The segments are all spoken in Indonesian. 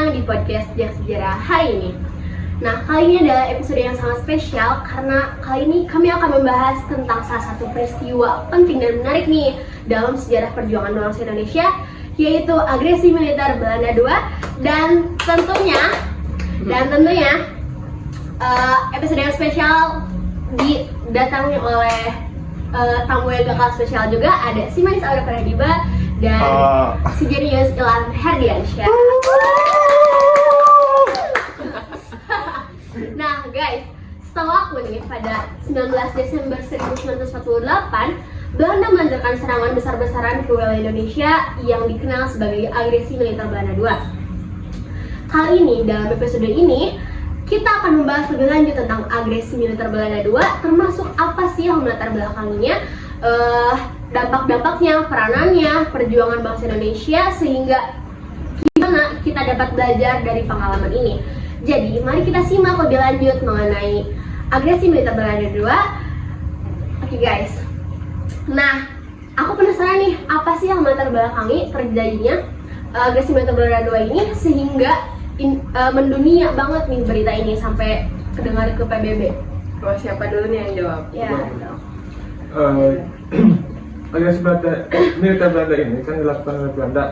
datang di podcast Jejak Sejarah hari ini. Nah, kali ini adalah episode yang sangat spesial karena kali ini kami akan membahas tentang salah satu peristiwa penting dan menarik nih dalam sejarah perjuangan bangsa Indonesia, yaitu agresi militer Belanda II. Dan tentunya episode yang spesial didatangi oleh tamu yang gak kalah spesial juga. Ada si Manis Aura Pradiba dan si Jenius Ilham Herdiansyah. Nah guys, setahu aku nih pada 19 Desember 1948 Belanda melancarkan serangan besar-besaran ke wilayah Indonesia yang dikenal sebagai agresi militer Belanda II. Kali ini, dalam episode ini, kita akan membahas lebih lanjut tentang agresi militer Belanda II, termasuk apa sih yang melatar belakanginya, dampak-dampaknya, peranannya, perjuangan bangsa Indonesia, sehingga gimana kita dapat belajar dari pengalaman ini. Jadi, mari kita simak lebih lanjut mengenai agresi militer Belanda II. Oke guys, nah aku penasaran nih, apa sih yang melatar belakangi terjadinya agresi militer Belanda II ini sehingga mendunia banget nih berita ini sampai kedengar ke PBB. Oh, siapa dulu nih yang jawab? Ya. Agresi militer Belanda ini kan dilakukan oleh Belanda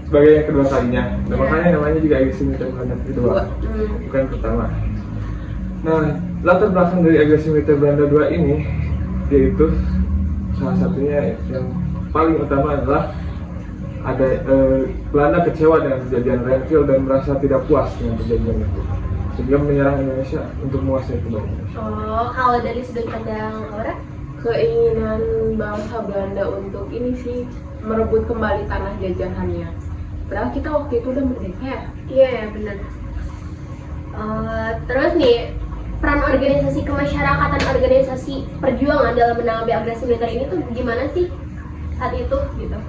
sebagai yang kedua kalinya. Nah, makanya namanya juga agresi militer Belanda kedua, bukan pertama. Nah, latar belakang dari agresi militer Belanda II ini yaitu salah satunya yang paling utama adalah ada Belanda kecewa dengan kejadian Renville dan merasa tidak puas dengan kejadian itu, sehingga menyerang Indonesia untuk menguasai kembali. Oh, kalau dari sudut pandang Laura? Keinginan bangsa Belanda untuk ini sih merebut kembali tanah jajahannya. Padahal kita waktu itu udah merdeka ya? Iya, benar. Terus nih, peran organisasi kemasyarakatan, organisasi perjuangan dalam menanggapi agresi militer ini tuh gimana sih saat itu gitu?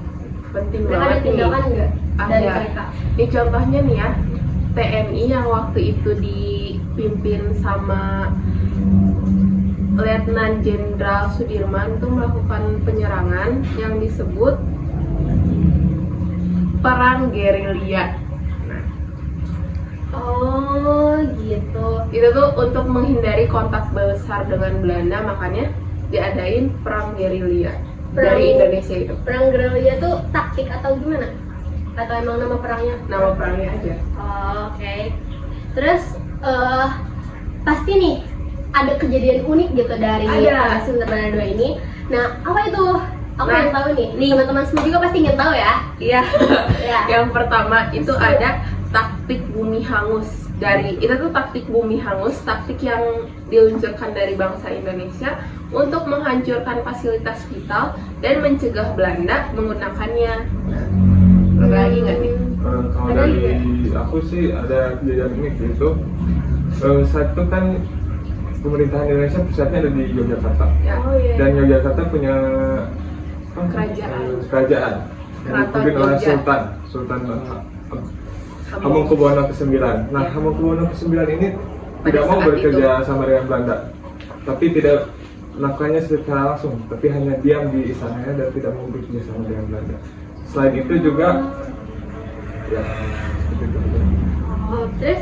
Penting Mereka ada banget nih. tindakan nggak dari Ada. mereka? Ini contohnya nih ya, TNI yang waktu itu dipimpin sama Letnan Jenderal Sudirman itu melakukan penyerangan yang disebut perang gerilya. Oh gitu. Itu tuh untuk menghindari kontak besar dengan Belanda, makanya diadain perang gerilya dari Indonesia itu. Perang gerilya tuh taktik atau gimana? Atau emang nama perangnya? Nama perangnya aja. Oh, oke. Terus pasti nih ada kejadian unik gitu dari Ada. agresi militer Belanda II ini. Nah, apa itu? Aku Nah, yang tahu nih. nih. Teman-teman semua juga pasti ingin tahu ya. Iya. Ya. Yang pertama itu ada taktik bumi hangus. Itu tuh taktik bumi hangus, taktik yang diluncurkan dari bangsa Indonesia untuk menghancurkan fasilitas vital dan mencegah Belanda menggunakannya. Ada lagi nggak nih? Kalau Ada dari juga? aku sih ada kejadian unik yaitu satu kan pemerintahan Indonesia pusatnya ada di Yogyakarta, Ya. Oh iya. dan Yogyakarta punya Kerajaan. kerajaan yang Keraton dipimpin oleh Yogyakarta. Sultan Hamengkubuwono ke-9. Nah, Ya. Hamengkubuwono ke-9 ini Pada tidak mau saat bekerja sama dengan Belanda, tapi tidak melakukannya secara langsung, tapi hanya diam di istananya dan tidak mau bekerja sama dengan Belanda. Selain itu juga, ya, seperti itu. Oh, terus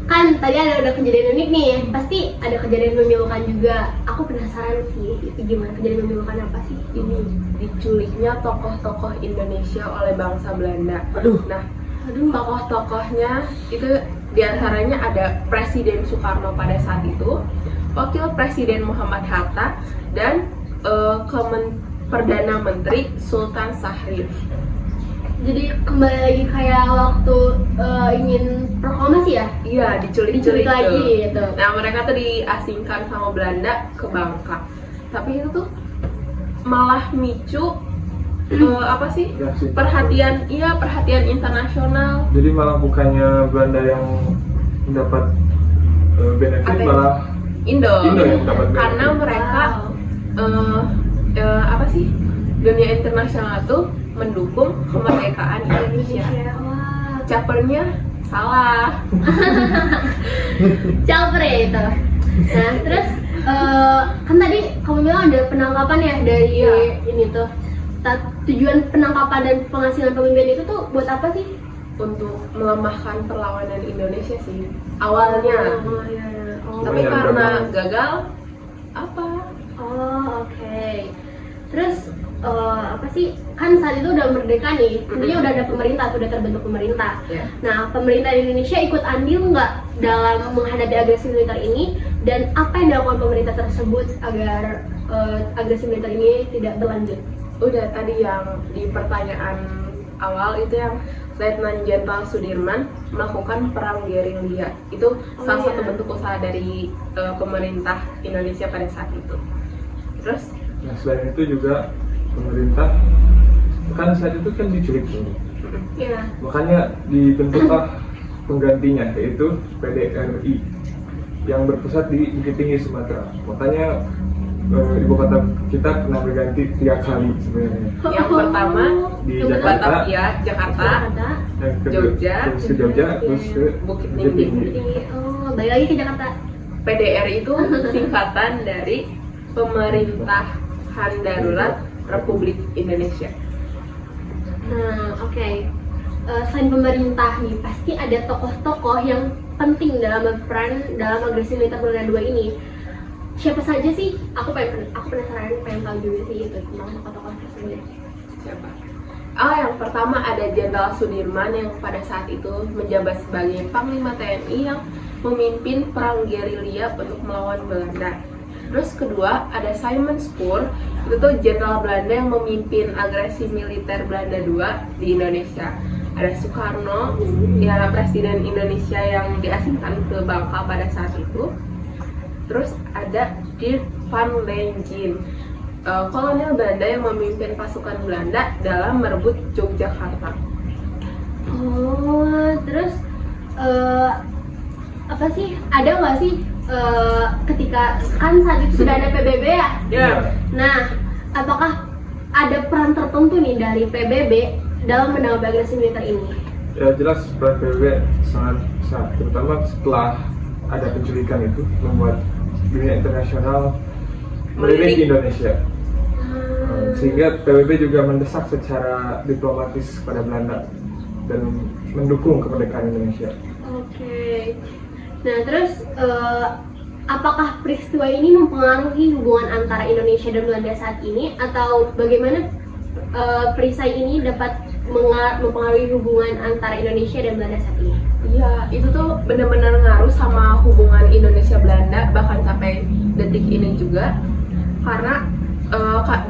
kan tadi ada kejadian unik nih, pasti ada kejadian memilukan juga. Aku penasaran sih, itu gimana kejadian memilukan apa sih? Ini diculiknya tokoh-tokoh Indonesia oleh bangsa Belanda. Nah, tokoh-tokohnya itu diantaranya ada Presiden Soekarno pada saat itu, Wakil Presiden Muhammad Hatta, dan Perdana Menteri Sultan Syahrir. Jadi kembali lagi kayak waktu ingin proklamasi ya? Iya, diculik lagi gitu. Nah, mereka tuh diasingkan sama Belanda ke Bangka. Tapi itu tuh malah micu apa sih? Ya, sih. Perhatian internasional. Jadi malah bukannya Belanda yang mendapat benefit, Apa ya? malah Indo yang mendapat benefit. karena mereka apa sih, dunia internasional tuh mendukung kemerdekaan Indonesia. Wah, Capernya salah. caper ya itu. Nah, terus kan tadi kamu bilang ada penangkapan ya dari Iya. ini tuh. Tujuan penangkapan dan pengasihan pemimpin itu tuh buat apa sih? untuk melemahkan perlawanan Indonesia sih awalnya. Tapi Lumayan karena gagal. gagal apa? Oh, oke. Terus apa sih, kan saat itu udah merdeka nih, tentunya udah ada pemerintah, udah terbentuk pemerintah. Ya. Nah, pemerintah Indonesia ikut andil nggak dalam menghadapi agresi militer ini, dan apa yang dilakukan pemerintah tersebut agar agresi militer ini tidak berlanjut? Udah tadi yang di pertanyaan awal itu yang Letnan Jenderal Sudirman melakukan perang gerilya. Itu salah satu bentuk usaha dari pemerintah Indonesia pada saat itu. Terus Nah selain itu juga pemerintah kan saat itu kan diculik dulu. Iya. Makanya dibentuklah penggantinya yaitu PDRI yang berpusat di Bukit Tinggi Sumatera. Makanya ibu kota kita pernah berganti 3 kali sebenarnya. yang pertama Di Yang Jakarta, Batavia, Jakarta, yang kedua Jogja, terus ke Jogja, terus ke Bukit Bukit Tinggi. Tinggi. Oh, balik lagi ke Jakarta. PDRI itu singkatan dari Pemerintahan Darurat Republik Indonesia. Nah, oke. Selain pemerintah nih, pasti ada tokoh-tokoh yang penting dalam berperan dalam agresi militer Belanda II ini. Siapa saja sih? Aku penasaran, pengen tahu juga sih itu tentang tokoh-tokoh tersebut. Siapa? Yang pertama ada Jenderal Sudirman yang pada saat itu menjabat sebagai Panglima TNI yang memimpin perang gerilya untuk melawan Belanda. Terus kedua ada Simon Spoor, itu tuh jenderal Belanda yang memimpin agresi militer Belanda II di Indonesia. Ada Soekarno, ya presiden Indonesia yang diasingkan ke Bangka pada saat itu. Terus ada Dirk van Lengen, kolonel Belanda yang memimpin pasukan Belanda dalam merebut Yogyakarta. Oh, terus apa sih? Ada nggak sih ketika kan saat itu sudah ada PBB ya? Ya. Nah, apakah ada peran tertentu nih dari PBB dalam menanggapi agresi militer ini? Ya jelas peran PBB sangat besar, terutama setelah ada penculikan itu membuat dunia internasional melirik Indonesia. Sehingga PBB juga mendesak secara diplomatis pada Belanda dan mendukung kemerdekaan Indonesia. Oke. Nah, terus apakah peristiwa ini mempengaruhi hubungan antara Indonesia dan Belanda saat ini, atau bagaimana perisai ini dapat mempengaruhi hubungan antara Indonesia dan Belanda saat ini? Iya, itu tuh benar-benar ngaruh sama hubungan Indonesia-Belanda bahkan sampai detik ini juga, karena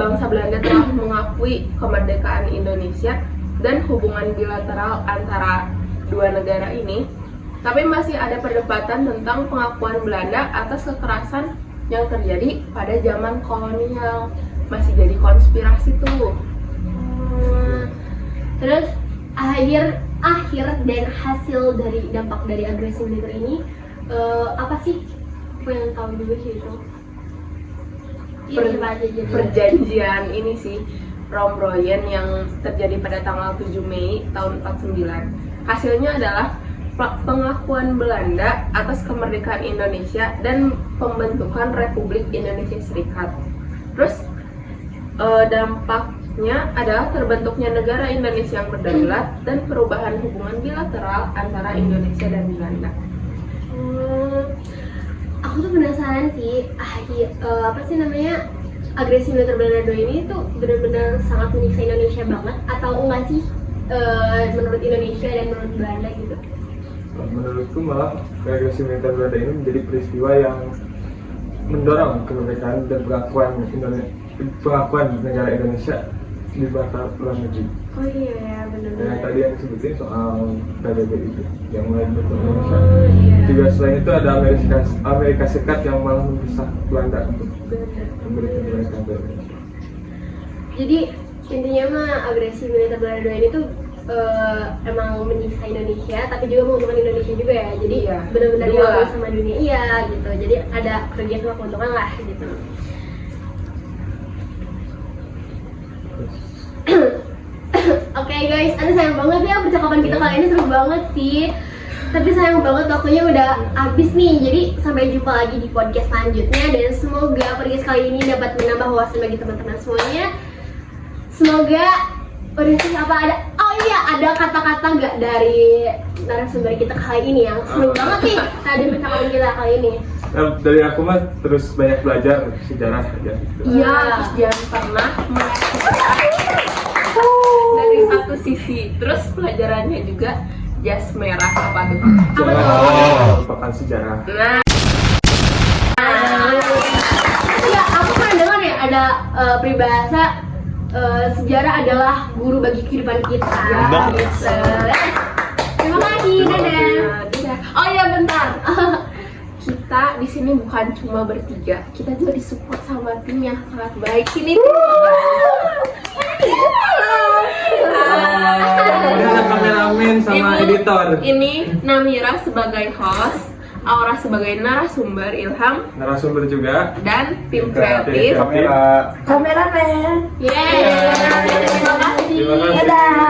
bangsa Belanda telah mengakui kemerdekaan Indonesia dan hubungan bilateral antara dua negara ini. Tapi masih ada perdebatan tentang pengakuan Belanda atas kekerasan yang terjadi pada zaman kolonial. Masih jadi konspirasi tuh. Terus akhir dan hasil dari dampak dari agresi militer ini apa sih? Aku yang tahu juga sih itu. Iya, coba aja jadi. Perjanjian ini sih Rombroyen yang terjadi pada tanggal 7 Mei tahun 49. Hasilnya adalah pengakuan Belanda atas kemerdekaan Indonesia dan pembentukan Republik Indonesia Serikat. Terus dampaknya adalah terbentuknya negara Indonesia yang berdaulat dan perubahan hubungan bilateral antara Indonesia dan Belanda. Aku tuh penasaran sih, apa sih namanya, agresi militer Belanda ini tuh benar-benar sangat menyiksa Indonesia banget, atau enggak sih menurut Indonesia dan menurut Belanda gitu? Menurutku malah agresi militer Belanda ini menjadi peristiwa yang mendorong kemerdekaan dan pengakuan negara Indonesia di mata luar negeri. Oh iya ya, benar-benar. Yang tadi yang disebutin soal PBB itu yang mulai bentuk Indonesia. Iya. Juga selain itu ada Amerika Serikat yang malah memisah Belanda untuk memberikan mereka ke Indonesia. Jadi intinya mah agresi militer Belanda ini tuh emang menyiksa Indonesia, tapi juga menguntungkan Indonesia juga ya. Jadi Iya, benar-benar dua. diakui sama dunia, iya gitu. Jadi ada kerugian sama keuntungan lah gitu. Oke guys, aduh sayang banget ya percakapan kita kali ini, seru banget sih. Tapi sayang banget waktunya udah habis nih. Jadi sampai jumpa lagi di podcast selanjutnya, dan semoga podcast kali ini dapat menambah wawasan bagi teman-teman semuanya. Semoga udah sih apa ada. Oh iya, ada kata-kata nggak dari narasumber kita kali ini yang seru banget nih tadi percakapan kita kali ini? Nah, dari aku mah terus banyak belajar sejarah aja gitu. Iya, terus jangan pernah dari satu sisi. Terus pelajarannya juga jas merah apa tuh? Jangan melupakan sejarah. Nah, Ya, aku pernah dengar ya ada peribahasa sejarah adalah guru bagi kehidupan kita. Ya. Gitu. Terima kasih, dadah. Oh iya bentar. Kita di sini bukan cuma bertiga, kita juga disupport sama tim yang sangat baik. Sini tim. Ini ada kameramen sama editor. Ini Namira sebagai host, Aura sebagai narasumber, Ilham Narasumber juga. dan tim kreatif. Kamera. Kameramen. Yeay. Terima kasih. Terima kasih. Dadah.